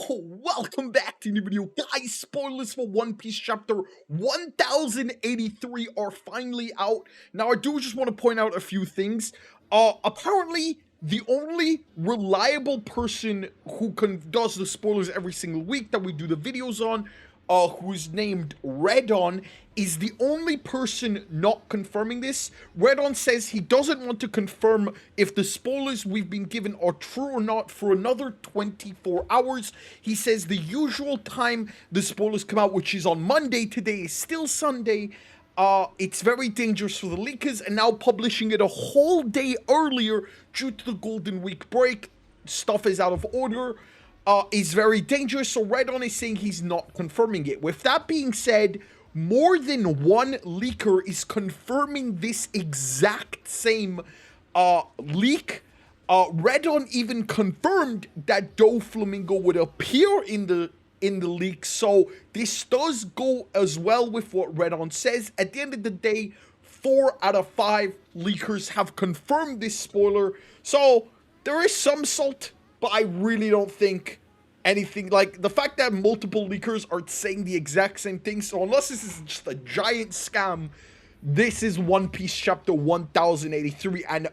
Welcome back to the new video. Guys, spoilers for One Piece chapter 1083 are finally out. Now, I do just want to point out a few things. Apparently, the only reliable person who does the spoilers every single week that we do the videos on, who's named Redon, is the only person not confirming this. Redon says he doesn't want to confirm if the spoilers we've been given are true or not for another 24 hours. He says the usual time the spoilers come out, which is on Monday, today is still Sunday. It's very dangerous for the leakers, and now publishing it a whole day earlier due to the Golden Week break, stuff is out of order. Is very dangerous, so Redon is saying he's not confirming it. With that being said, more than one leaker is confirming this exact same leak. Redon even confirmed that Doflamingo would appear in the leak, so this does go as well with what Redon says. At the end of the day, 4 out of 5 leakers have confirmed this spoiler, so there is some salt. But I really don't think anything, like, the fact that multiple leakers are saying the exact same thing, so unless this is just a giant scam, this is One Piece chapter 1083, and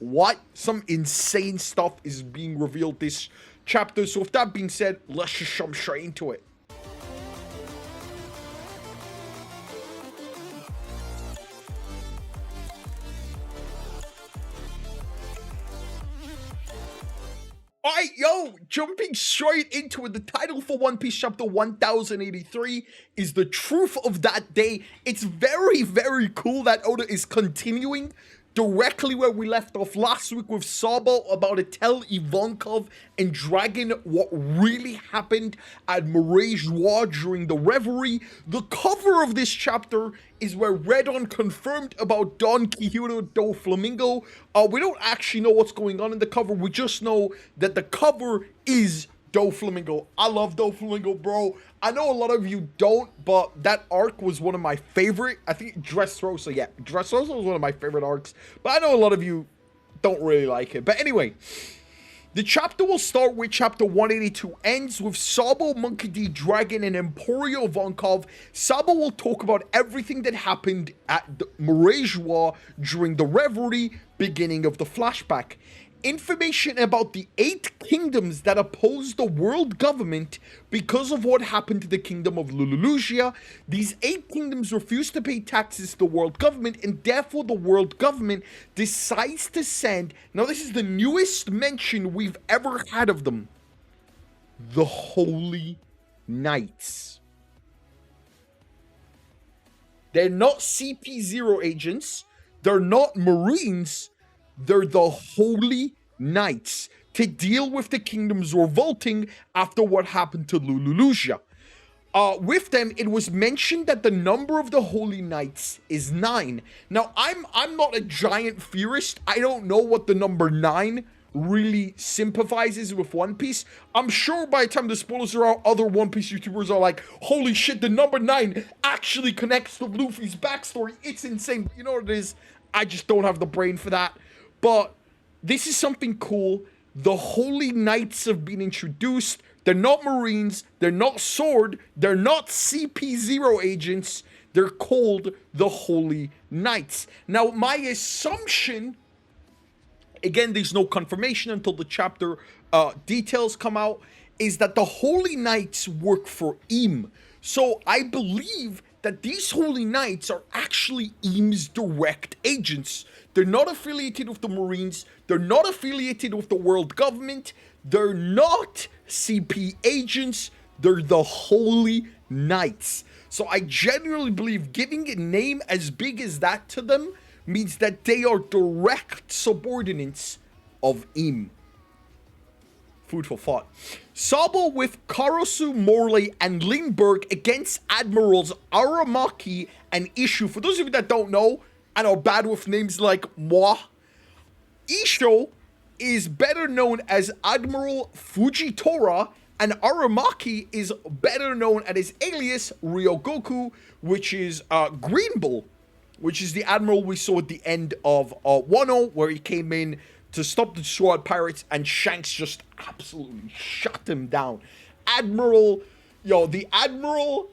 what? Some insane stuff is being revealed this chapter. So with that being said, let's just jump straight into it. Alright, yo, jumping straight into it, the title for One Piece chapter 1083 is The Truth of That Day. It's very, very cool that Oda is continuing directly where we left off last week with Sabo about to tell Ivankov and Dragon what really happened at Mirage War during the reverie. The cover of this chapter is where Redon confirmed about Don Quixote Doflamingo. We don't actually know what's going on in the cover, we just know that the cover is Doflamingo. I love Doflamingo, bro. I know a lot of you don't, but that arc was one of my favorite. I think Dressrosa, yeah, Dressrosa was one of my favorite arcs, but I know a lot of you don't really like it. But anyway, the chapter will start with chapter 182, ends with Sabo, Monkey D, Dragon, and Emporio Ivankov. Sabo will talk about everything that happened at the Mirage War during the reverie, beginning of the flashback. Information about the 8 kingdoms that oppose the world government because of what happened to the kingdom of Lulusia. These 8 kingdoms refuse to pay taxes to the world government, and therefore the world government decides to send, now this is the newest mention we've ever had of them, the Holy Knights. They're not CP0 agents, they're not Marines, they're the Holy Knights to deal with the kingdoms revolting after what happened to Lulusia. With them, it was mentioned that the number of the Holy Knights is 9. Now, I'm not a giant theorist. I don't know what the number 9 really sympathizes with One Piece. I'm sure by the time the spoilers are out, other One Piece YouTubers are like, holy shit, the number 9 actually connects to Luffy's backstory. It's insane. You know what it is? I just don't have the brain for that. But this is something cool. The Holy Knights have been introduced. They're not Marines. They're not Sword. They're not CP0 agents. They're called the Holy Knights. Now, my assumption, again, there's no confirmation until the chapter details come out, is that the Holy Knights work for Im. So I believe that these Holy Knights are actually Im's direct agents. They're not affiliated with the Marines. They're not affiliated with the world government. They're not CP agents. They're the Holy Knights. So I genuinely believe giving a name as big as that to them means that they are direct subordinates of Im. Food for thought. Sabo with Karasu, Morley, and Lindbergh against Admirals Aramaki and Ishu. For those of you that don't know and are bad with names like moi, Isho is better known as Admiral Fujitora, and Aramaki is better known at his alias Ryogoku, which is Green Bull, which is the admiral we saw at the end of Wano, where he came in to stop the Sword Pirates, and Shanks just absolutely shut them down. Admiral, the Admiral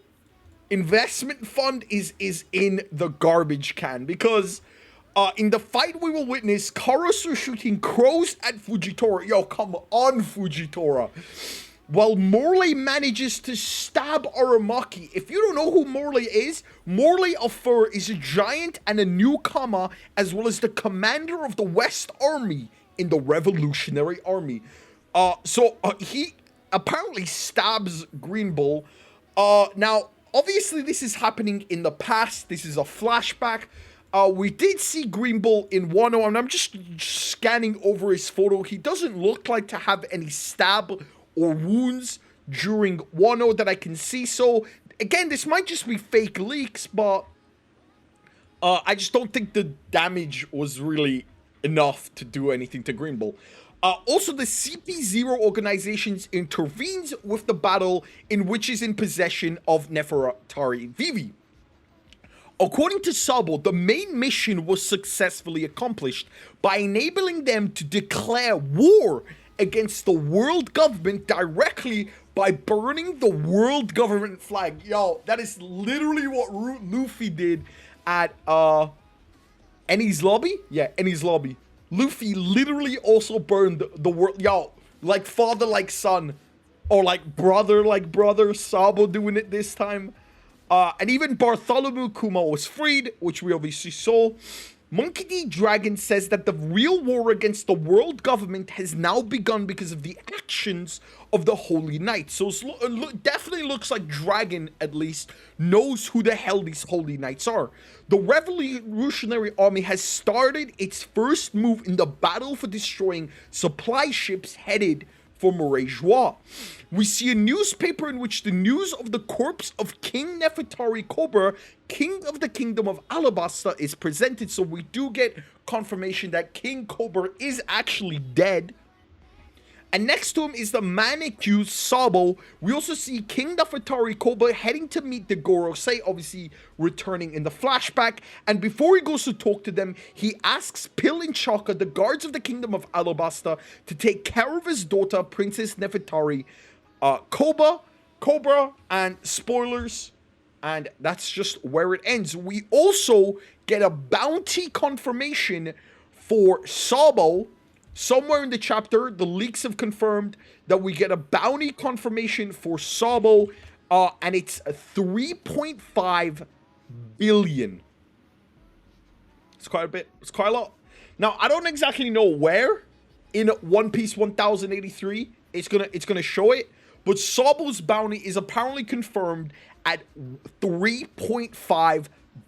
investment fund is in the garbage can, because in the fight we will witness, Karasu shooting crows at Fujitora. Yo, come on, Fujitora. While Morley manages to stab Aramaki. If you don't know who Morley is, Morley of Fur is a giant and a newcomer, as well as the commander of the West Army in the Revolutionary Army. So he apparently stabs Green Bull. Now, obviously this is happening in the past. This is a flashback. We did see Green Bull in Wano, and I'm just scanning over his photo. He doesn't look like to have any stab or wounds during Wano that I can see. So, again, this might just be fake leaks, but I just don't think the damage was really enough to do anything to Green Bull. Also, the CP0 organizations intervenes with the battle, in which is in possession of Nefertari Vivi. According to Sabo, the main mission was successfully accomplished by enabling them to declare war against the world government directly by burning the world government flag. Yo, that is literally what Luffy did at Enies Lobby. Yeah, Enies Lobby. Luffy literally also burned the world. Yo, like father like son, or like brother. Sabo doing it this time. And even Bartholomew Kuma was freed, which we obviously saw. Monkey D. Dragon says that the real war against the world government has now begun because of the actions of the Holy Knights. So it definitely looks like Dragon, at least, knows who the hell these Holy Knights are. The Revolutionary Army has started its first move in the battle for destroying supply ships headed for Marais-Joie. We see a newspaper in which the news of the corpse of King Nefertari Cobra, King of the Kingdom of Alabasta, is presented. So we do get confirmation that King Cobra is actually dead. And next to him is the man accused, Sabo. We also see King Nefertari Cobra heading to meet the Gorosei, obviously returning in the flashback. And before he goes to talk to them, he asks Pill and Chaka, the guards of the Kingdom of Alabasta, to take care of his daughter, Princess Nefertari Cobra, and spoilers. And that's just where it ends. We also get a bounty confirmation for Sabo. Somewhere in the chapter, the leaks have confirmed that we get a bounty confirmation for Sabo, and it's 3.5 billion. It's quite a bit. It's quite a lot. Now, I don't exactly know where in One Piece 1083 it's gonna show it, but Sabo's bounty is apparently confirmed at 3.5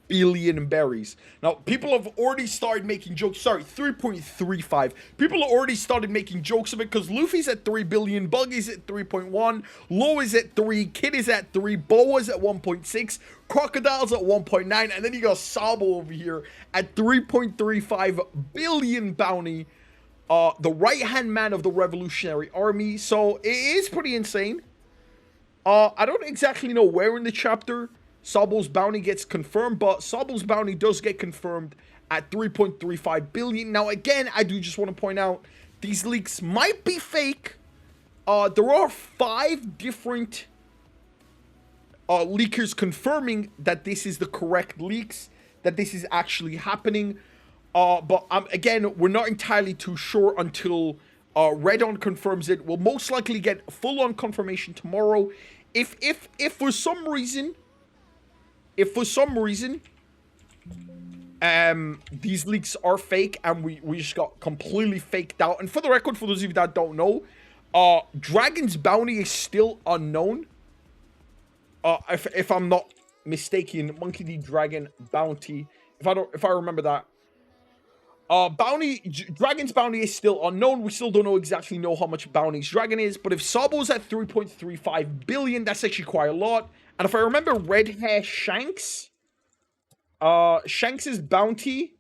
billion berries. Now, people have already started making jokes. Sorry, 3.35. People have already started making jokes of it because Luffy's at 3 billion, Buggy's at 3.1, Law is at 3, Kid is at 3, Boa's at 1.6, Crocodile's at 1.9, and then you got Sabo over here at 3.35 billion bounty. The right-hand man of the Revolutionary Army. So, it is pretty insane. I don't exactly know where in the chapter Sabo's bounty gets confirmed, but Sabo's bounty does get confirmed at 3.35 billion. Now, again, I do just want to point out, these leaks might be fake. There are 5 different leakers confirming that this is the correct leaks, that this is actually happening. But again, we're not entirely too sure until Red-On confirms it. We'll most likely get full-on confirmation tomorrow. If for some reason, these leaks are fake and we just got completely faked out. And for the record, for those of you that don't know, Dragon's bounty is still unknown. If I'm not mistaken, Monkey D. Dragon bounty. If I remember that. Dragon's bounty is still unknown. We still don't exactly know how much bounties Dragon is, but if Sabo's at 3.35 billion, that's actually quite a lot. And if I remember, Red Hair Shanks, Shanks's bounty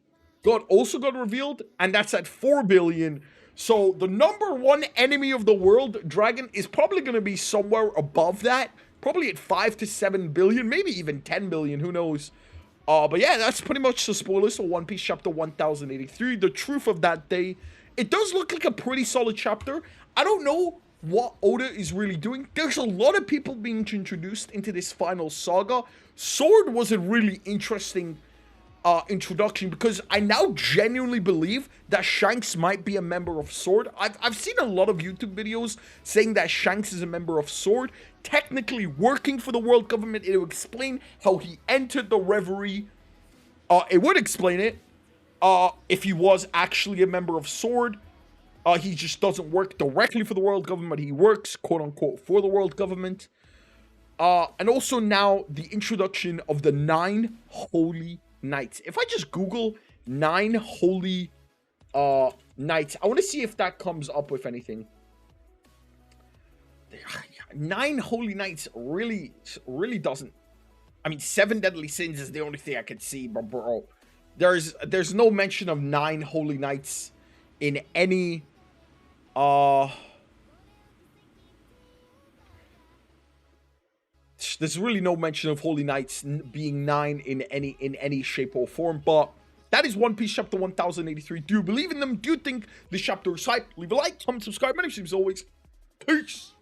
also got revealed, and that's at 4 billion. So the number 1 enemy of the world, Dragon, is probably going to be somewhere above that, probably at 5 to 7 billion, maybe even 10 billion, who knows. But yeah, that's pretty much the spoilers for One Piece Chapter 1083. The truth of that day it does look like a pretty solid chapter. I don't know what Oda is really doing. There's a lot of people being introduced into this final saga. Sword was a really interesting introduction, because I now genuinely believe that Shanks might be a member of Sword. I've seen a lot of YouTube videos saying that Shanks is a member of Sword, technically working for the world government. It would explain how he entered the reverie. It would explain it if he was actually a member of Sword. He just doesn't work directly for the world government. He works, quote unquote, for the world government. And also now the introduction of the 9 holy knights. If I just Google 9 holy knights, I want to see if that comes up with anything. 9 holy knights really doesn't. I mean, 7 deadly sins is the only thing I can see, but bro, there's no mention of 9 holy knights in any there's really no mention of holy knights being 9 in any shape or form. But that is One Piece chapter 1083. Do you believe in them? Do you think this chapter is hype? Leave a like, comment, subscribe. My name is always. Peace.